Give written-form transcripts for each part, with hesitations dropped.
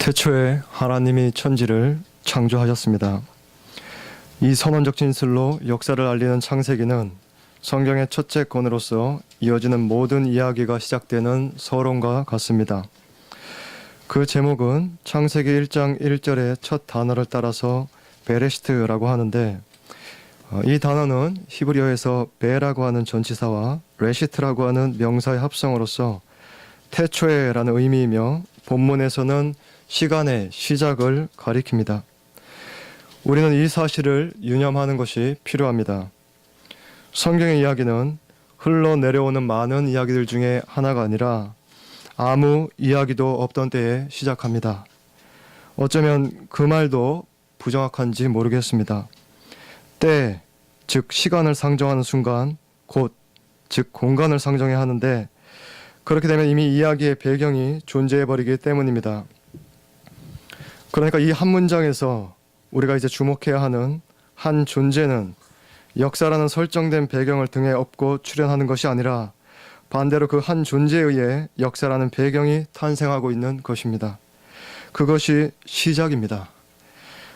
태초에 하나님이 천지를 창조하셨습니다. 이 선언적 진술로 역사를 알리는 창세기는 성경의 첫째 권으로서 이어지는 모든 이야기가 시작되는 서론과 같습니다. 그 제목은 창세기 1장 1절의 첫 단어를 따라서 베레시트라고 하는데, 이 단어는 히브리어에서 베라고 하는 전치사와 레시트라고 하는 명사의 합성어로서 태초에라는 의미이며 본문에서는 시간의 시작을 가리킵니다. 우리는 이 사실을 유념하는 것이 필요합니다. 성경의 이야기는 흘러내려오는 많은 이야기들 중에 하나가 아니라 아무 이야기도 없던 때에 시작합니다. 어쩌면 그 말도 부정확한지 모르겠습니다. 때, 즉 시간을 상정하는 순간, 곳, 즉 공간을 상정해야 하는데, 그렇게 되면 이미 이야기의 배경이 존재해버리기 때문입니다. 그러니까 이 한 문장에서 우리가 이제 주목해야 하는 한 존재는 역사라는 설정된 배경을 등에 업고 출현하는 것이 아니라 반대로 그 한 존재에 의해 역사라는 배경이 탄생하고 있는 것입니다. 그것이 시작입니다.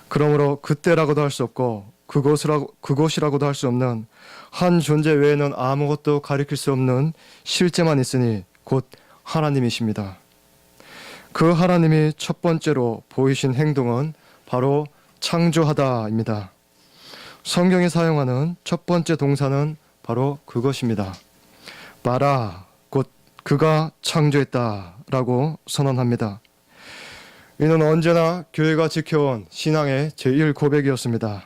그러므로 그때라고도 할 수 없고 그곳이라고도 할 수 없는 한 존재 외에는 아무것도 가리킬 수 없는 실제만 있으니 곧 하나님이십니다. 그 하나님이 첫 번째로 보이신 행동은 바로 창조하다입니다. 성경이 사용하는 첫 번째 동사는 바로 그것입니다. 바라, 곧 그가 창조했다라고 선언합니다. 이는 언제나 교회가 지켜온 신앙의 제1고백이었습니다.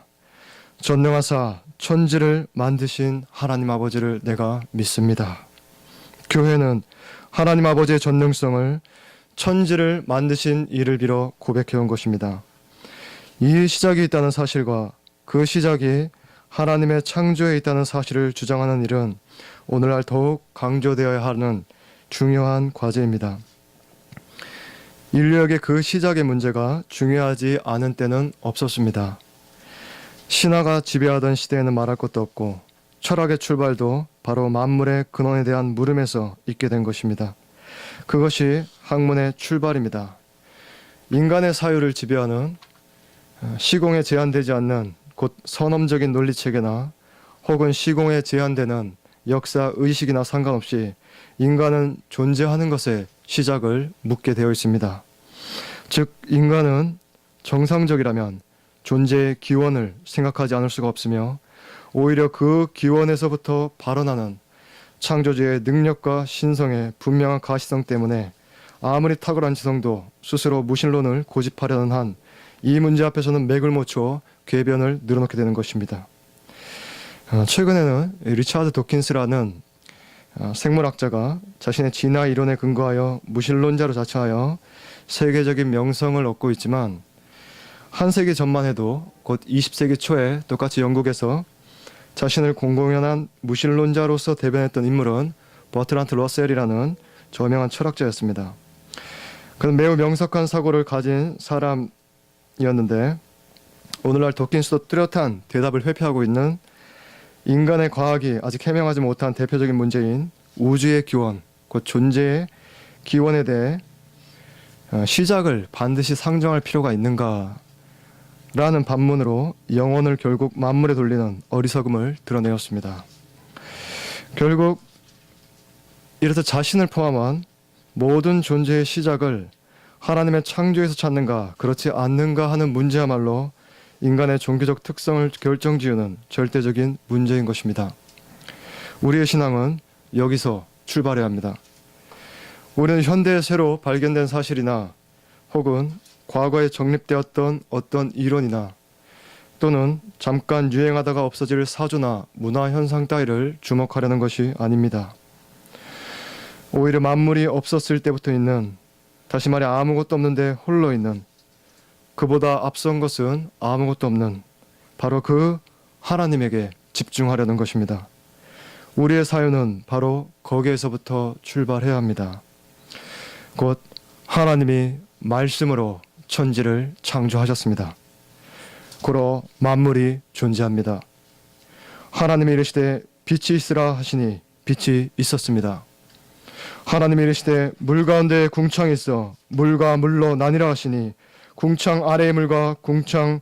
전능하사 천지를 만드신 하나님 아버지를 내가 믿습니다. 교회는 하나님 아버지의 전능성을 천지를 만드신 이를 빌어 고백해온 것입니다. 이 시작이 있다는 사실과 그 시작이 하나님의 창조에 있다는 사실을 주장하는 일은 오늘날 더욱 강조되어야 하는 중요한 과제입니다. 인류에게 그 시작의 문제가 중요하지 않은 때는 없었습니다. 신화가 지배하던 시대에는 말할 것도 없고 철학의 출발도 바로 만물의 근원에 대한 물음에서 있게 된 것입니다. 그것이 학문의 출발입니다. 인간의 사유를 지배하는 시공에 제한되지 않는 곧 선험적인 논리체계나 혹은 시공에 제한되는 역사 의식이나 상관없이 인간은 존재하는 것에 시작을 묻게 되어 있습니다. 즉 인간은 정상적이라면 존재의 기원을 생각하지 않을 수가 없으며 오히려 그 기원에서부터 발원하는 창조주의 능력과 신성의 분명한 가시성 때문에 아무리 탁월한 지성도 스스로 무신론을 고집하려는 한 이 문제 앞에서는 맥을 못 추어 궤변을 늘어놓게 되는 것입니다. 최근에는 리차드 도킨스라는 생물학자가 자신의 진화 이론에 근거하여 무신론자로 자처하여 세계적인 명성을 얻고 있지만 한 세기 전만 해도 곧 20세기 초에 똑같이 영국에서 자신을 공공연한 무신론자로서 대변했던 인물은 버트란트 러셀이라는 저명한 철학자였습니다. 그는 매우 명석한 사고를 가진 사람이었는데 오늘날 도킨스도 뚜렷한 대답을 회피하고 있는 인간의 과학이 아직 해명하지 못한 대표적인 문제인 우주의 기원, 곧 존재의 기원에 대해 시작을 반드시 상정할 필요가 있는가 라는 반문으로 영혼을 결국 만물에 돌리는 어리석음을 드러내었습니다. 결국 이렇듯 자신을 포함한 모든 존재의 시작을 하나님의 창조에서 찾는가 그렇지 않는가 하는 문제야말로 인간의 종교적 특성을 결정지으는 절대적인 문제인 것입니다. 우리의 신앙은 여기서 출발해야 합니다. 우리는 현대에 새로 발견된 사실이나 혹은 과거에 정립되었던 어떤 이론이나 또는 잠깐 유행하다가 없어질 사조나 문화 현상 따위를 주목하려는 것이 아닙니다. 오히려 만물이 없었을 때부터 있는, 다시 말해 아무것도 없는데 홀로 있는, 그보다 앞선 것은 아무것도 없는 바로 그 하나님에게 집중하려는 것입니다. 우리의 사유는 바로 거기에서부터 출발해야 합니다. 곧 하나님이 말씀으로 천지를 창조하셨습니다. 고로 만물이 존재합니다. 하나님이 이르시되 빛이 있으라 하시니 빛이 있었습니다. 하나님이 이르시되 물 가운데 궁창이 있어 물과 물로 나뉘라 하시니 궁창 아래의 물과 궁창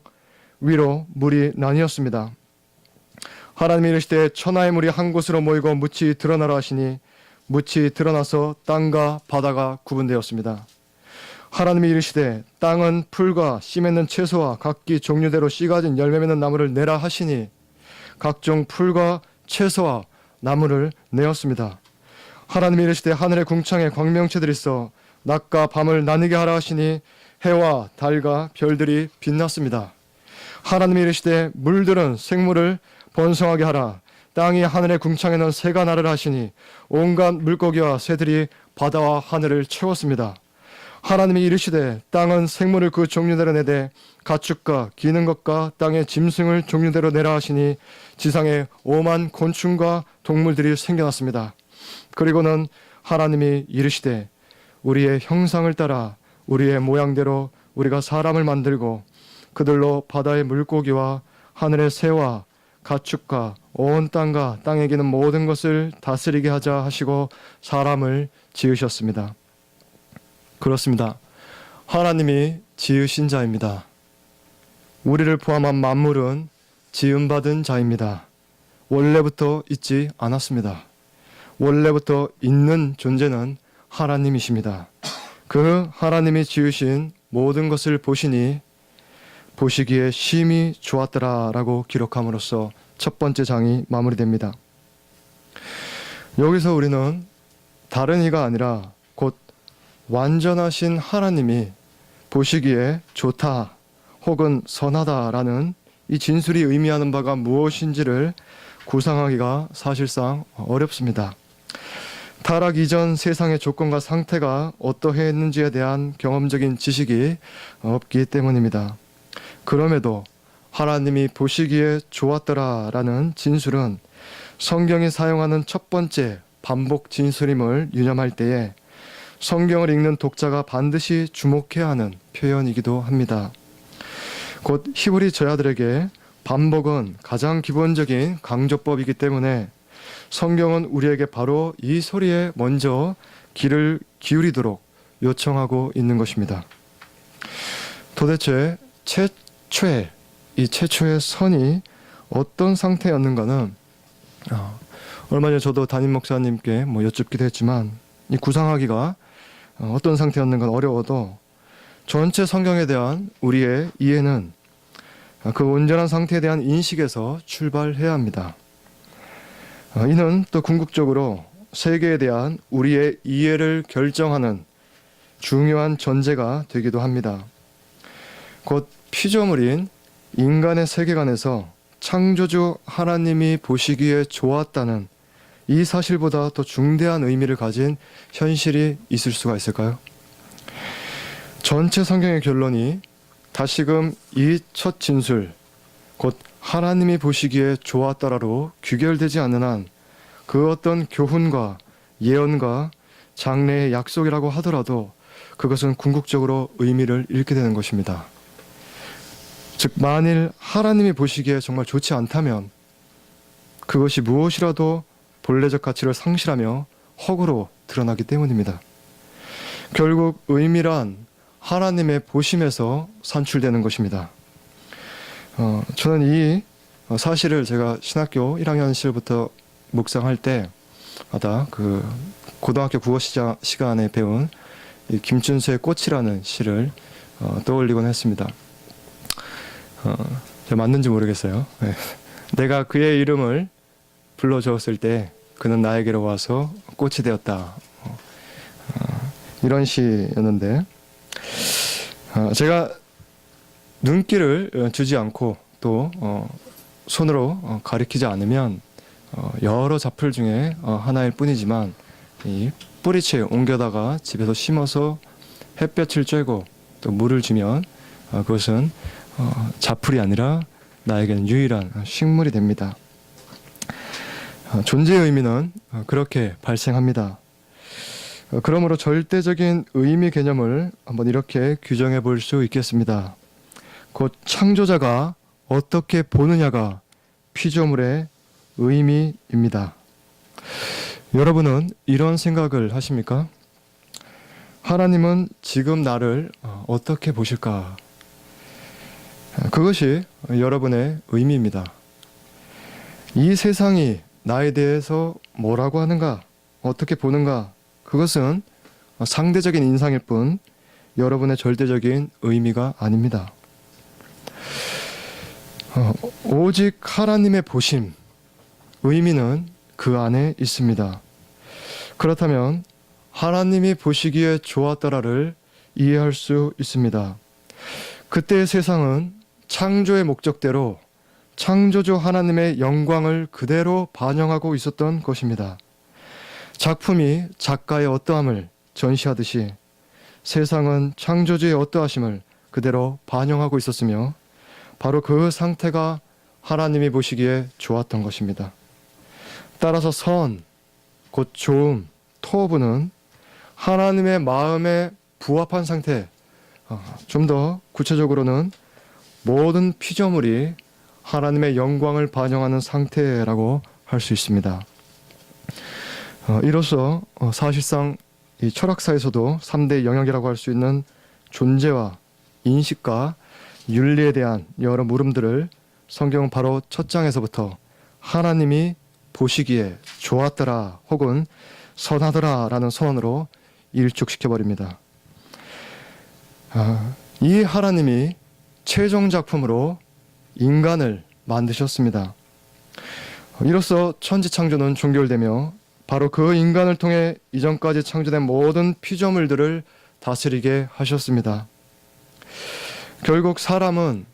위로 물이 나뉘었습니다. 하나님이 이르시되 천하의 물이 한 곳으로 모이고 묻이 드러나라 하시니 묻이 드러나서 땅과 바다가 구분되었습니다. 하나님이 이르시되 땅은 풀과 씨 맺는 채소와 각기 종류대로 씨 가진 열매 맺는 나무를 내라 하시니 각종 풀과 채소와 나무를 내었습니다. 하나님이 이르시되 하늘의 궁창에 광명체들이 있어 낮과 밤을 나뉘게 하라 하시니 해와 달과 별들이 빛났습니다. 하나님이 이르시되 물들은 생물을 번성하게 하라. 땅이 하늘의 궁창에는 새가 나르라 하시니 온갖 물고기와 새들이 바다와 하늘을 채웠습니다. 하나님이 이르시되 땅은 생물을 그 종류대로 내되 가축과 기는 것과 땅의 짐승을 종류대로 내라 하시니 지상에 오만 곤충과 동물들이 생겨났습니다. 그리고는 하나님이 이르시되 우리의 형상을 따라 우리의 모양대로 우리가 사람을 만들고 그들로 바다의 물고기와 하늘의 새와 가축과 온 땅과 땅에 기는 모든 것을 다스리게 하자 하시고 사람을 지으셨습니다. 그렇습니다. 하나님이 지으신 자입니다. 우리를 포함한 만물은 지음받은 자입니다. 원래부터 있지 않았습니다. 원래부터 있는 존재는 하나님이십니다. 그 하나님이 지으신 모든 것을 보시니 보시기에 심히 좋았더라라고 기록함으로써 첫 번째 장이 마무리됩니다. 여기서 우리는 다른 이가 아니라 곧 완전하신 하나님이 보시기에 좋다 혹은 선하다라는 이 진술이 의미하는 바가 무엇인지를 구상하기가 사실상 어렵습니다. 타락 이전 세상의 조건과 상태가 어떠했는지에 대한 경험적인 지식이 없기 때문입니다. 그럼에도 하나님이 보시기에 좋았더라라는 진술은 성경이 사용하는 첫 번째 반복 진술임을 유념할 때에 성경을 읽는 독자가 반드시 주목해야 하는 표현이기도 합니다. 곧 히브리 저야들에게 반복은 가장 기본적인 강조법이기 때문에 성경은 우리에게 바로 이 소리에 먼저 귀를 기울이도록 요청하고 있는 것입니다. 도대체 이 최초의 선이 어떤 상태였는가는 얼마 전에 저도 담임 목사님께 여쭙기도 했지만 이 구상하기가 어떤 상태였는가 어려워도 전체 성경에 대한 우리의 이해는 그 온전한 상태에 대한 인식에서 출발해야 합니다. 이는 또 궁극적으로 세계에 대한 우리의 이해를 결정하는 중요한 전제가 되기도 합니다. 곧 피조물인 인간의 세계관에서 창조주 하나님이 보시기에 좋았다는 이 사실보다 더 중대한 의미를 가진 현실이 있을 수가 있을까요? 전체 성경의 결론이 다시금 이 첫 진술, 곧 하나님이 보시기에 좋았다라로 귀결되지 않는 한 그 어떤 교훈과 예언과 장래의 약속이라고 하더라도 그것은 궁극적으로 의미를 잃게 되는 것입니다. 즉 만일 하나님이 보시기에 정말 좋지 않다면 그것이 무엇이라도 본래적 가치를 상실하며 헛으로 드러나기 때문입니다. 결국 의미란 하나님의 보심에서 산출되는 것입니다. 저는 이 사실을 제가 신학교 1학년 시절부터 묵상할 때마다 그 고등학교 국어 시간에 배운 이 김춘수의 꽃이라는 시를 떠올리곤 했습니다. 맞는지 모르겠어요. 네. 내가 그의 이름을 불러주었을 때 그는 나에게로 와서 꽃이 되었다. 이런 시였는데 제가 눈길을 주지 않고 또 손으로 가리키지 않으면 여러 잡풀 중에 하나일 뿐이지만 이 뿌리채 옮겨다가 집에서 심어서 햇볕을 쬐고 또 물을 주면 그것은 잡풀이 아니라 나에게는 유일한 식물이 됩니다. 존재의 의미는 그렇게 발생합니다. 그러므로 절대적인 의미 개념을 한번 이렇게 규정해 볼 수 있겠습니다. 곧 창조자가 어떻게 보느냐가 피조물의 의미입니다. 여러분은 이런 생각을 하십니까? 하나님은 지금 나를 어떻게 보실까? 그것이 여러분의 의미입니다. 이 세상이 나에 대해서 뭐라고 하는가, 어떻게 보는가, 그것은 상대적인 인상일 뿐 여러분의 절대적인 의미가 아닙니다. 오직 하나님의 보심, 의미는 그 안에 있습니다. 그렇다면 하나님이 보시기에 좋았더라를 이해할 수 있습니다. 그때의 세상은 창조의 목적대로 창조주 하나님의 영광을 그대로 반영하고 있었던 것입니다. 작품이 작가의 어떠함을 전시하듯이 세상은 창조주의 어떠하심을 그대로 반영하고 있었으며 바로 그 상태가 하나님이 보시기에 좋았던 것입니다. 따라서 선, 곧 좋음, 토부는 하나님의 마음에 부합한 상태, 좀 더 구체적으로는 모든 피조물이 하나님의 영광을 반영하는 상태라고 할 수 있습니다. 이로써 사실상 이 철학사에서도 3대 영역이라고 할 수 있는 존재와 인식과 윤리에 대한 여러 물음들을 성경은 바로 첫 장에서부터 하나님이 보시기에 좋았더라 혹은 선하더라 라는 선언으로 일축시켜버립니다. 이 하나님이 최종 작품으로 인간을 만드셨습니다. 이로써 천지창조는 종결되며 바로 그 인간을 통해 이전까지 창조된 모든 피조물들을 다스리게 하셨습니다. 결국 사람은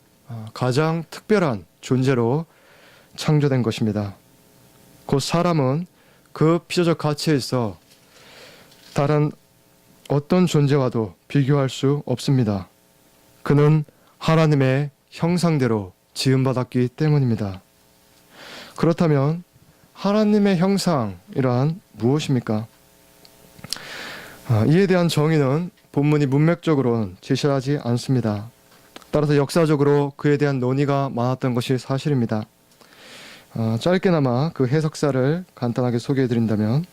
가장 특별한 존재로 창조된 것입니다. 곧 사람은 그 피조적 가치에 있어 다른 어떤 존재와도 비교할 수 없습니다. 그는 하나님의 형상대로 지음받았기 때문입니다. 그렇다면 하나님의 형상이란 무엇입니까? 이에 대한 정의는 본문이 문맥적으로는 제시하지 않습니다. 따라서 역사적으로 그에 대한 논의가 많았던 것이 사실입니다. 짧게나마 그 해석사를 간단하게 소개해드린다면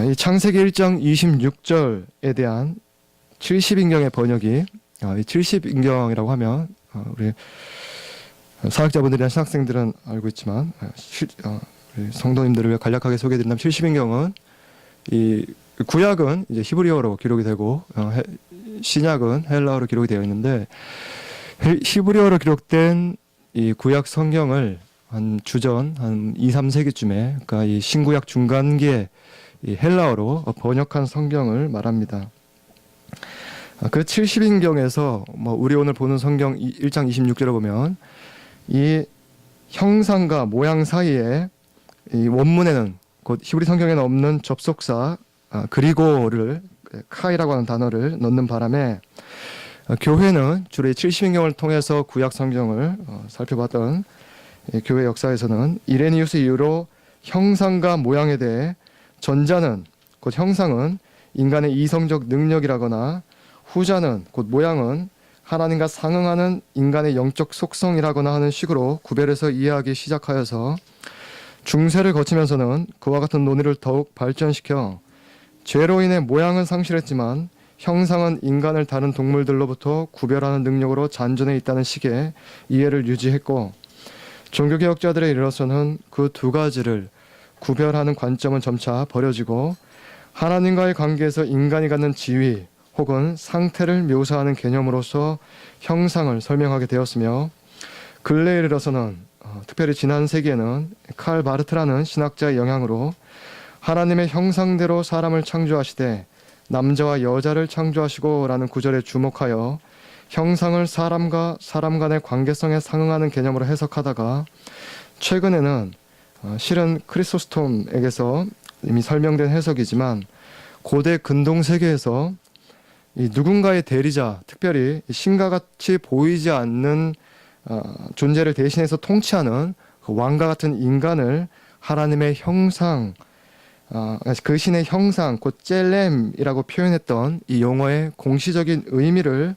이 창세기 1장 26절에 대한 70인경의 번역이 이 70인경이라고 하면 우리 사역자분들이나 신학생들은 알고 있지만 우리 성도님들을 위해 간략하게 소개해드린다면 70인경은 이 구약은 이제 히브리어로 기록이 되고 신약은 헬라어로 기록이 되어 있는데 히브리어로 기록된 이 구약 성경을 한 주전 한 2, 3세기쯤에 그러니까 이 신구약 중간기에 이 헬라어로 번역한 성경을 말합니다. 그 70인경에서 우리 오늘 보는 성경 1장 26절에 보면 이 형상과 모양 사이에 이 원문에는 곧 히브리 성경에는 없는 접속사 그리고를 카이라고 하는 단어를 넣는 바람에 교회는 주로 이 70인경을 통해서 구약 성경을 살펴봤던 교회 역사에서는 이레니우스 이후로 형상과 모양에 대해 전자는 곧 형상은 인간의 이성적 능력이라거나 후자는 곧 모양은 하나님과 상응하는 인간의 영적 속성이라거나 하는 식으로 구별해서 이해하기 시작하여서 중세를 거치면서는 그와 같은 논의를 더욱 발전시켜 죄로 인해 모양은 상실했지만 형상은 인간을 다른 동물들로부터 구별하는 능력으로 잔존해 있다는 식의 이해를 유지했고 종교개혁자들에 이르러서는 그 두 가지를 구별하는 관점은 점차 버려지고 하나님과의 관계에서 인간이 갖는 지위 혹은 상태를 묘사하는 개념으로서 형상을 설명하게 되었으며 근래에 이르러서는 특별히 지난 세기에는 칼 바르트라는 신학자의 영향으로 하나님의 형상대로 사람을 창조하시되 남자와 여자를 창조하시고 라는 구절에 주목하여 형상을 사람과 사람 간의 관계성에 상응하는 개념으로 해석하다가 최근에는 실은 크리소스톰에게서 이미 설명된 해석이지만 고대 근동 세계에서 이 누군가의 대리자, 특별히 신과 같이 보이지 않는 존재를 대신해서 통치하는 그 왕과 같은 인간을 하나님의 형상, 그 신의 형상, 곧 젤렘이라고 표현했던 이 용어의 공시적인 의미를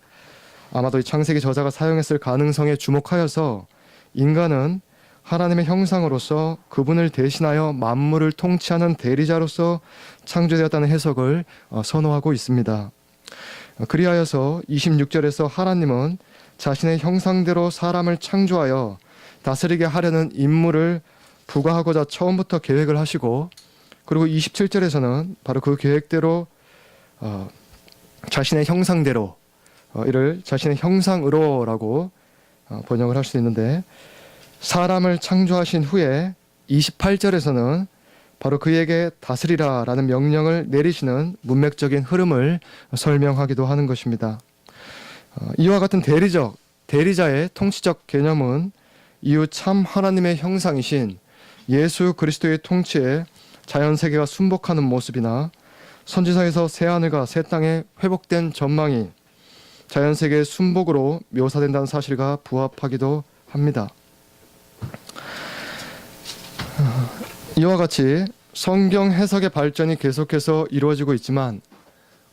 아마도 이 창세기 저자가 사용했을 가능성에 주목하여서 인간은 하나님의 형상으로서 그분을 대신하여 만물을 통치하는 대리자로서 창조되었다는 해석을 선호하고 있습니다. 그리하여서 26절에서 하나님은 자신의 형상대로 사람을 창조하여 다스리게 하려는 임무를 부과하고자 처음부터 계획을 하시고, 그리고 27절에서는 바로 그 계획대로 자신의 형상대로, 이를 자신의 형상으로라고 번역을 할 수 있는데, 사람을 창조하신 후에 28절에서는 바로 그에게 다스리라 라는 명령을 내리시는 문맥적인 흐름을 설명하기도 하는 것입니다. 이와 같은 대리자의 통치적 개념은 이후 참 하나님의 형상이신 예수 그리스도의 통치에 자연세계가 순복하는 모습이나 선지서에서 새하늘과 새 땅에 회복된 전망이 자연세계의 순복으로 묘사된다는 사실과 부합하기도 합니다. 이와 같이 성경 해석의 발전이 계속해서 이루어지고 있지만,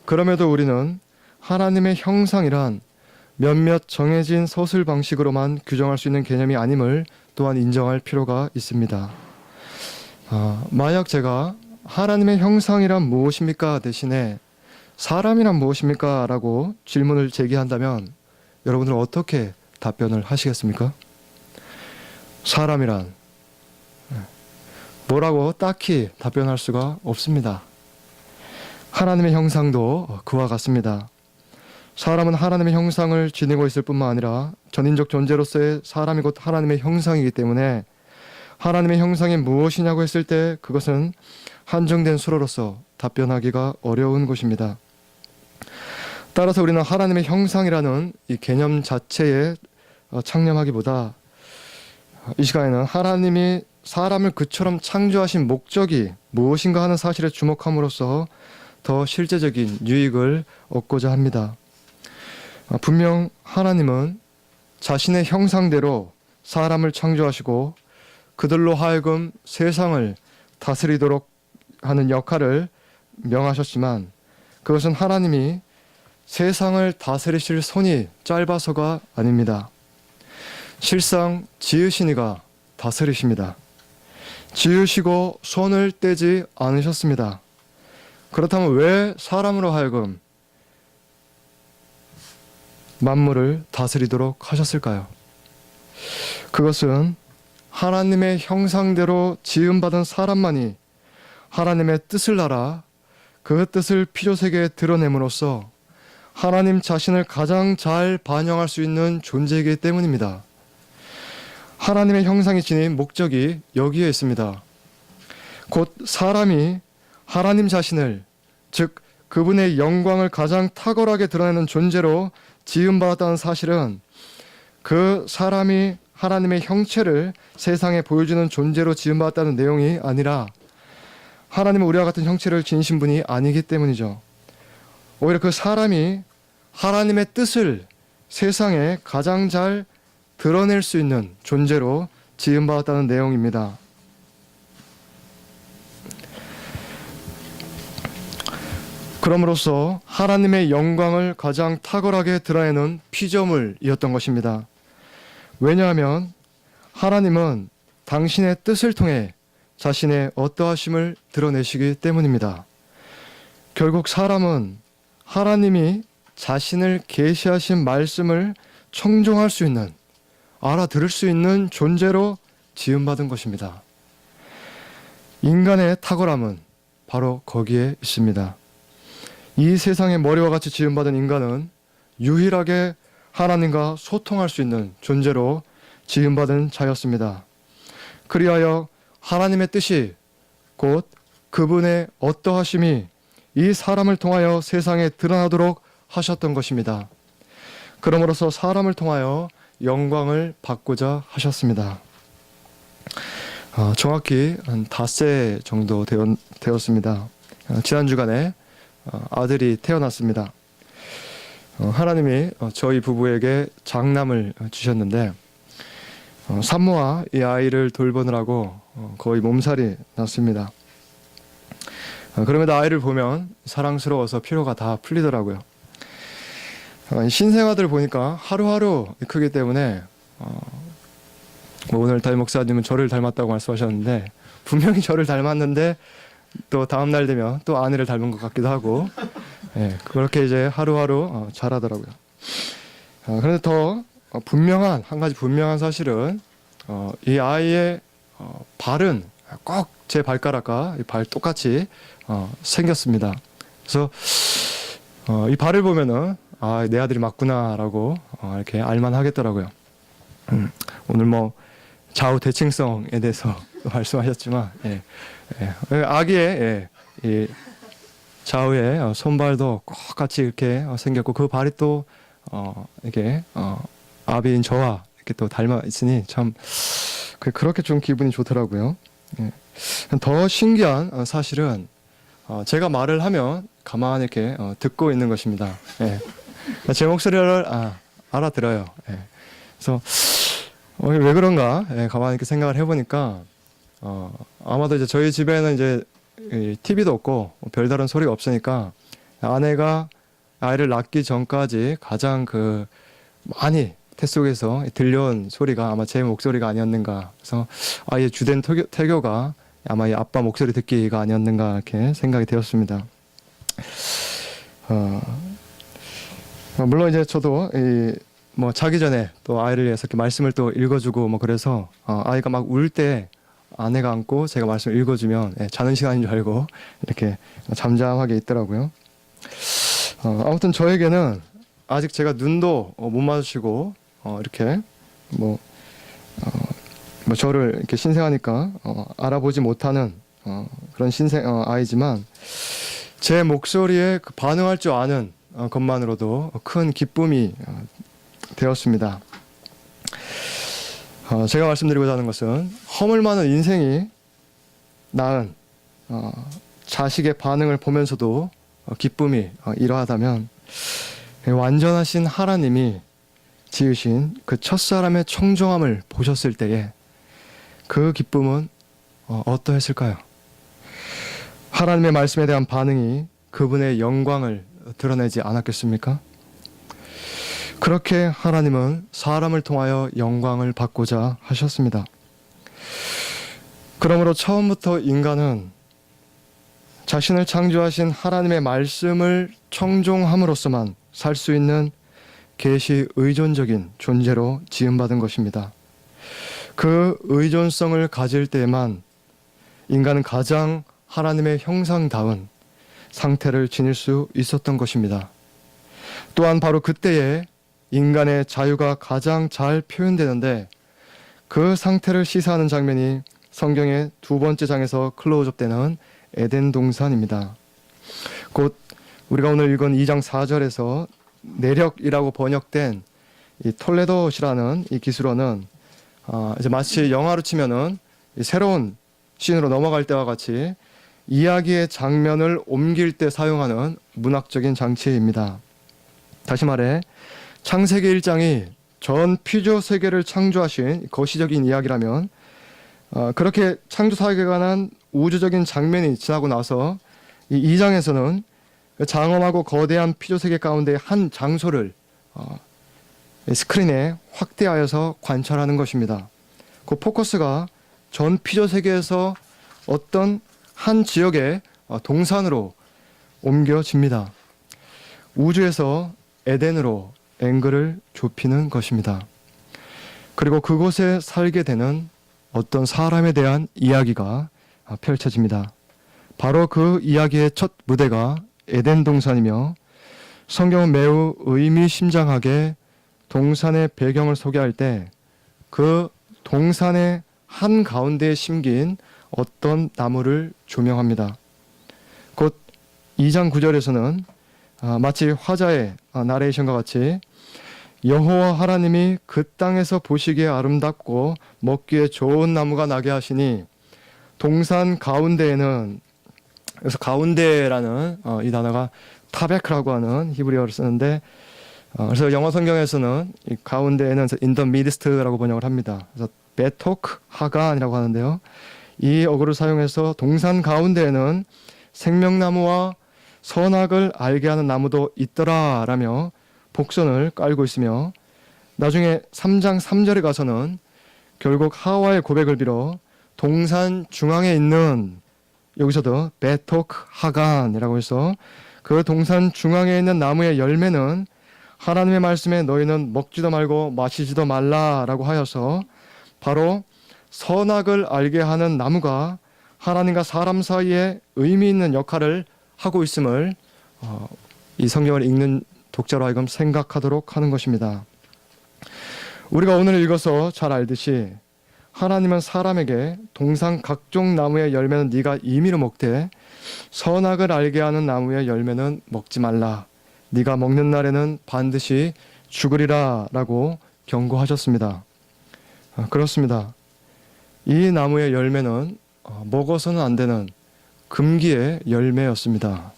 그럼에도 우리는 하나님의 형상이란 몇몇 정해진 서술 방식으로만 규정할 수 있는 개념이 아님을 또한 인정할 필요가 있습니다. 만약 제가 하나님의 형상이란 무엇입니까 대신에 사람이란 무엇입니까 라고 질문을 제기한다면 여러분들은 어떻게 답변을 하시겠습니까? 사람이란 뭐라고 딱히 답변할 수가 없습니다. 하나님의 형상도 그와 같습니다. 사람은 하나님의 형상을 지니고 있을 뿐만 아니라 전인적 존재로서의 사람이 곧 하나님의 형상이기 때문에 하나님의 형상이 무엇이냐고 했을 때 그것은 한정된 수로로서 답변하기가 어려운 것입니다. 따라서 우리는 하나님의 형상이라는 이 개념 자체에 창념하기보다 이 시간에는 하나님이 사람을 그처럼 창조하신 목적이 무엇인가 하는 사실에 주목함으로써 더 실제적인 유익을 얻고자 합니다. 분명 하나님은 자신의 형상대로 사람을 창조하시고 그들로 하여금 세상을 다스리도록 하는 역할을 명하셨지만, 그것은 하나님이 세상을 다스리실 손이 짧아서가 아닙니다. 실상 지으신 이가 다스리십니다. 지으시고 손을 떼지 않으셨습니다. 그렇다면 왜 사람으로 하여금 만물을 다스리도록 하셨을까요? 그것은 하나님의 형상대로 지음받은 사람만이 하나님의 뜻을 알아 그 뜻을 피조세계에 드러냄으로써 하나님 자신을 가장 잘 반영할 수 있는 존재이기 때문입니다. 하나님의 형상이 지닌 목적이 여기에 있습니다. 곧 사람이 하나님 자신을, 즉 그분의 영광을 가장 탁월하게 드러내는 존재로 지음받았다는 사실은 그 사람이 하나님의 형체를 세상에 보여주는 존재로 지음받았다는 내용이 아니라 하나님은 우리와 같은 형체를 지니신 분이 아니기 때문이죠. 오히려 그 사람이 하나님의 뜻을 세상에 가장 잘 드러낼 수 있는 존재로 지음받았다는 내용입니다. 그럼으로써 하나님의 영광을 가장 탁월하게 드러내는 피조물이었던 것입니다. 왜냐하면 하나님은 당신의 뜻을 통해 자신의 어떠하심을 드러내시기 때문입니다. 결국 사람은 하나님이 자신을 계시하신 말씀을 청종할 수 있는, 알아들을 수 있는 존재로 지음받은 것입니다. 인간의 탁월함은 바로 거기에 있습니다. 이 세상의 머리와 같이 지음받은 인간은 유일하게 하나님과 소통할 수 있는 존재로 지음받은 자였습니다. 그리하여 하나님의 뜻이 곧 그분의 어떠하심이 이 사람을 통하여 세상에 드러나도록 하셨던 것입니다. 그러므로서 사람을 통하여 영광을 받고자 하셨습니다. 정확히 한 닷새 정도 되었습니다. 지난 주간에 아들이 태어났습니다. 하나님이 저희 부부에게 장남을 주셨는데 산모와 이 아이를 돌보느라고 거의 몸살이 났습니다. 그럼에도 아이를 보면 사랑스러워서 피로가 다 풀리더라고요. 신생아들 보니까 하루하루 크기 때문에 뭐 오늘 담임 목사님은 저를 닮았다고 말씀하셨는데 분명히 저를 닮았는데 또 다음 날 되면 또 아내를 닮은 것 같기도 하고 예, 그렇게 이제 하루하루 자라더라고요. 그런데 더 분명한 한 가지 분명한 사실은 이 아이의 발은 꼭 제 발가락과 이 발 똑같이 생겼습니다. 그래서 이 발을 보면은 내 아들이 맞구나라고 이렇게 알만하겠더라고요. 오늘 뭐 좌우 대칭성에 대해서 말씀하셨지만 아기의 이 좌우의 손발도 똑같이 이렇게 생겼고 그 발이 또 이렇게 아비인 저와 이렇게 또 닮아 있으니 참 그렇게 좀 기분이 좋더라고요. 더 신기한 사실은 제가 말을 하면 가만히 이렇게 듣고 있는 것입니다. 제 목소리를 알아들어요. 그래서 왜 그런가 가만히 이렇게 생각을 해보니까 아마도 이제 저희 집에는 이제 TV도 없고 별다른 소리가 없으니까 아내가 아이를 낳기 전까지 가장 많이 태 속에서 들려온 소리가 아마 제 목소리가 아니었는가. 그래서 아이의 주된 태교가 아마 이 아빠 목소리 듣기가 아니었는가 이렇게 생각이 되었습니다. 물론 이제 저도 뭐 자기 전에 또 아이를 위해서 이렇게 말씀을 또 읽어주고 뭐 그래서 아이가 막 울 때 아내가 안고 제가 말씀을 읽어주면 자는 시간인 줄 알고 이렇게 잠잠하게 있더라고요. 아무튼 저에게는 아직 제가 눈도 못 마주치고 이렇게 뭐 저를 이렇게 신생하니까 알아보지 못하는 그런 아이지만 제 목소리에 반응할 줄 아는 것만으로도 큰 기쁨이 되었습니다. 제가 말씀드리고자 하는 것은 허물 많은 인생이 낳은 자식의 반응을 보면서도 기쁨이 이러하다면 완전하신 하나님이 지으신 그 첫사람의 청정함을 보셨을 때에 그 기쁨은 어떠했을까요? 하나님의 말씀에 대한 반응이 그분의 영광을 드러내지 않았겠습니까? 그렇게 하나님은 사람을 통하여 영광을 받고자 하셨습니다. 그러므로 처음부터 인간은 자신을 창조하신 하나님의 말씀을 청종함으로써만 살 수 있는 계시 의존적인 존재로 지음받은 것입니다. 그 의존성을 가질 때에만 인간은 가장 하나님의 형상다운 상태를 지닐 수 있었던 것입니다. 또한 바로 그때에 인간의 자유가 가장 잘 표현되는데 그 상태를 시사하는 장면이 성경의 두 번째 장에서 클로즈업되는 에덴 동산입니다. 곧 우리가 오늘 읽은 2장 4절에서 내력이라고 번역된 이 톨레도시라는 이 기술어는 이제 마치 영화로 치면은 새로운 씬으로 넘어갈 때와 같이 이야기의 장면을 옮길 때 사용하는 문학적인 장치입니다. 다시 말해 창세기 1장이 전 피조 세계를 창조하신 거시적인 이야기라면 그렇게 창조 사역에 관한 우주적인 장면이 지나고 나서 이 2장에서는 장엄하고 거대한 피조 세계 가운데 한 장소를 스크린에 확대하여서 관찰하는 것입니다. 그 포커스가 전 피조 세계에서 어떤 한 지역의 동산으로 옮겨집니다. 우주에서 에덴으로 앵글을 좁히는 것입니다. 그리고 그곳에 살게 되는 어떤 사람에 대한 이야기가 펼쳐집니다. 바로 그 이야기의 첫 무대가 에덴 동산이며 성경은 매우 의미심장하게 동산의 배경을 소개할 때 그 동산의 한 가운데에 심긴 어떤 나무를 조명합니다. 곧 2장 9절에서는 마치 화자의 나레이션과 같이 여호와 하나님이 그 땅에서 보시기에 아름답고 먹기에 좋은 나무가 나게 하시니 동산 가운데에는, 그래서 가운데라는 이 단어가 타베크라고 하는 히브리어를 쓰는데 그래서 영어 성경에서는 이 가운데에는 in the midst라고 번역을 합니다. 그래서 베토크 하간이라고 하는데요. 이 어구를 사용해서 동산 가운데에는 생명나무와 선악을 알게 하는 나무도 있더라라며 복선을 깔고 있으며 나중에 3장 3절에 가서는 결국 하와의 고백을 빌어 동산 중앙에 있는, 여기서도 베톡 하간이라고 해서 그 동산 중앙에 있는 나무의 열매는 하나님의 말씀에 너희는 먹지도 말고 마시지도 말라라고 하여서 바로 선악을 알게 하는 나무가 하나님과 사람 사이에 의미 있는 역할을 하고 있음을 이 성경을 읽는 독자로 하여금 생각하도록 하는 것입니다. 우리가 오늘 읽어서 잘 알듯이 하나님은 사람에게 동산 각종 나무의 열매는 네가 임의로 먹되 선악을 알게 하는 나무의 열매는 먹지 말라. 네가 먹는 날에는 반드시 죽으리라 라고 경고하셨습니다. 그렇습니다. 이 나무의 열매는 먹어서는 안 되는 금기의 열매였습니다.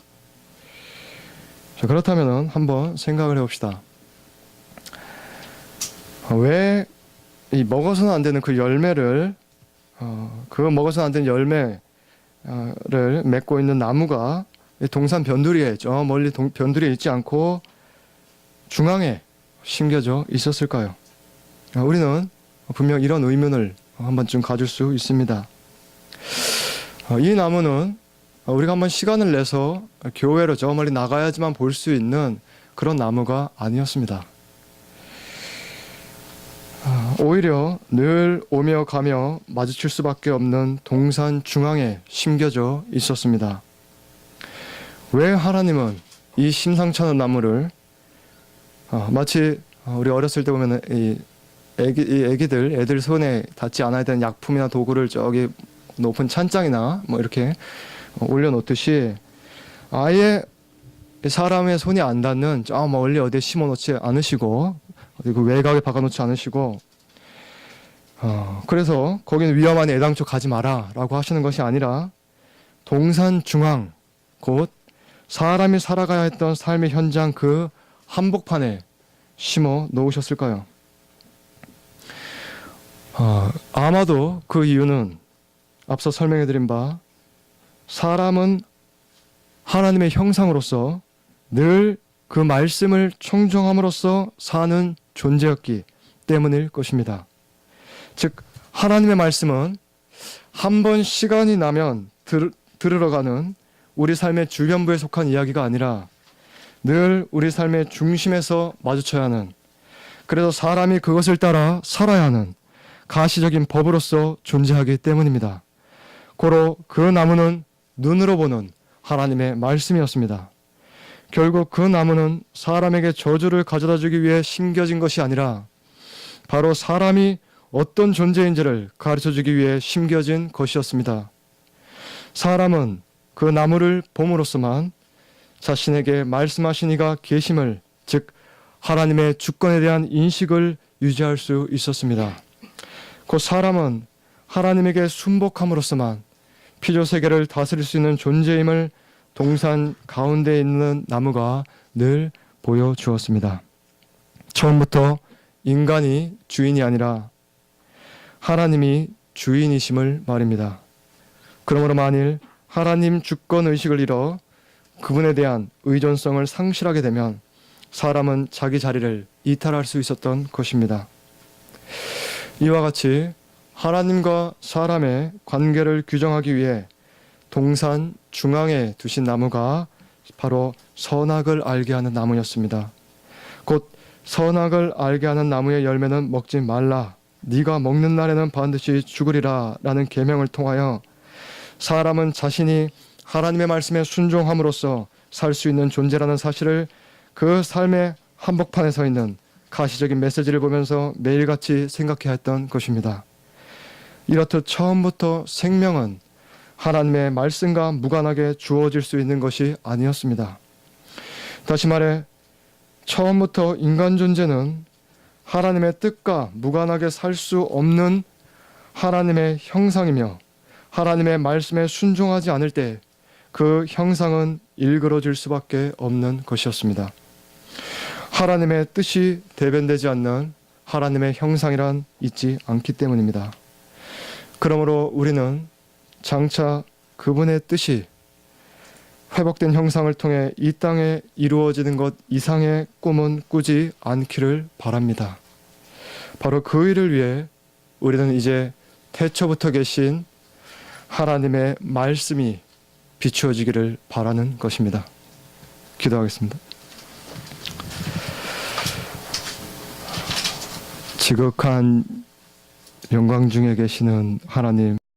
자, 그렇다면 한번 생각을 해봅시다. 왜 이 먹어서는 안 되는 그 열매를 그 먹어서는 안 되는 열매를 맺고 있는 나무가 동산 변두리에 저 멀리 변두리에 있지 않고 중앙에 심겨져 있었을까요? 우리는 분명 이런 의문을 한 번쯤 가질 수 있습니다. 이 나무는 우리가 한번 시간을 내서 교회로 저 멀리 나가야지만 볼 수 있는 그런 나무가 아니었습니다. 오히려 늘 오며 가며 마주칠 수밖에 없는 동산 중앙에 심겨져 있었습니다. 왜 하나님은 이 심상찮은 나무를 마치 우리 어렸을 때 보면 애들 손에 닿지 않아야 되는 약품이나 도구를 저기 높은 찬장이나 뭐 이렇게 올려놓듯이 아예 사람의 손이 안 닿는 저 멀리 어디에 심어놓지 않으시고 어디 그 외곽에 박아놓지 않으시고 그래서 거기는 위험하니 애당초 가지 마라 라고 하시는 것이 아니라 동산 중앙 곧 사람이 살아가야 했던 삶의 현장 그 한복판에 심어 놓으셨을까요? 아마도 그 이유는 앞서 설명해드린 바 사람은 하나님의 형상으로서 늘 그 말씀을 청종함으로써 사는 존재였기 때문일 것입니다. 즉 하나님의 말씀은 한 번 시간이 나면 들으러 가는 우리 삶의 주변부에 속한 이야기가 아니라 늘 우리 삶의 중심에서 마주쳐야 하는, 그래서 사람이 그것을 따라 살아야 하는 가시적인 법으로서 존재하기 때문입니다. 고로 그 나무는 눈으로 보는 하나님의 말씀이었습니다. 결국 그 나무는 사람에게 저주를 가져다 주기 위해 심겨진 것이 아니라 바로 사람이 어떤 존재인지를 가르쳐 주기 위해 심겨진 것이었습니다. 사람은 그 나무를 봄으로써만 자신에게 말씀하신 이가 계심을, 즉 하나님의 주권에 대한 인식을 유지할 수 있었습니다. 곧 사람은 하나님에게 순복함으로써만 피조세계를 다스릴 수 있는 존재임을 동산 가운데 있는 나무가 늘 보여주었습니다. 처음부터 인간이 주인이 아니라 하나님이 주인이심을 말입니다. 그러므로 만일 하나님 주권의식을 잃어 그분에 대한 의존성을 상실하게 되면 사람은 자기 자리를 이탈할 수 있었던 것입니다. 이와 같이 하나님과 사람의 관계를 규정하기 위해 동산 중앙에 두신 나무가 바로 선악을 알게 하는 나무였습니다. 곧 선악을 알게 하는 나무의 열매는 먹지 말라. 네가 먹는 날에는 반드시 죽으리라 라는 계명을 통하여 사람은 자신이 하나님의 말씀에 순종함으로써 살 수 있는 존재라는 사실을 그 삶의 한복판에 서 있는 가시적인 메시지를 보면서 매일같이 생각해야 했던 것입니다. 이렇듯 처음부터 생명은 하나님의 말씀과 무관하게 주어질 수 있는 것이 아니었습니다. 다시 말해 처음부터 인간 존재는 하나님의 뜻과 무관하게 살 수 없는 하나님의 형상이며 하나님의 말씀에 순종하지 않을 때 그 형상은 일그러질 수밖에 없는 것이었습니다. 하나님의 뜻이 대변되지 않는 하나님의 형상이란 있지 않기 때문입니다. 그러므로 우리는 장차 그분의 뜻이 회복된 형상을 통해 이 땅에 이루어지는 것 이상의 꿈은 꾸지 않기를 바랍니다. 바로 그 일을 위해 우리는 이제 태초부터 계신 하나님의 말씀이 비추어지기를 바라는 것입니다. 기도하겠습니다. 지극한 영광 중에 계시는 하나님,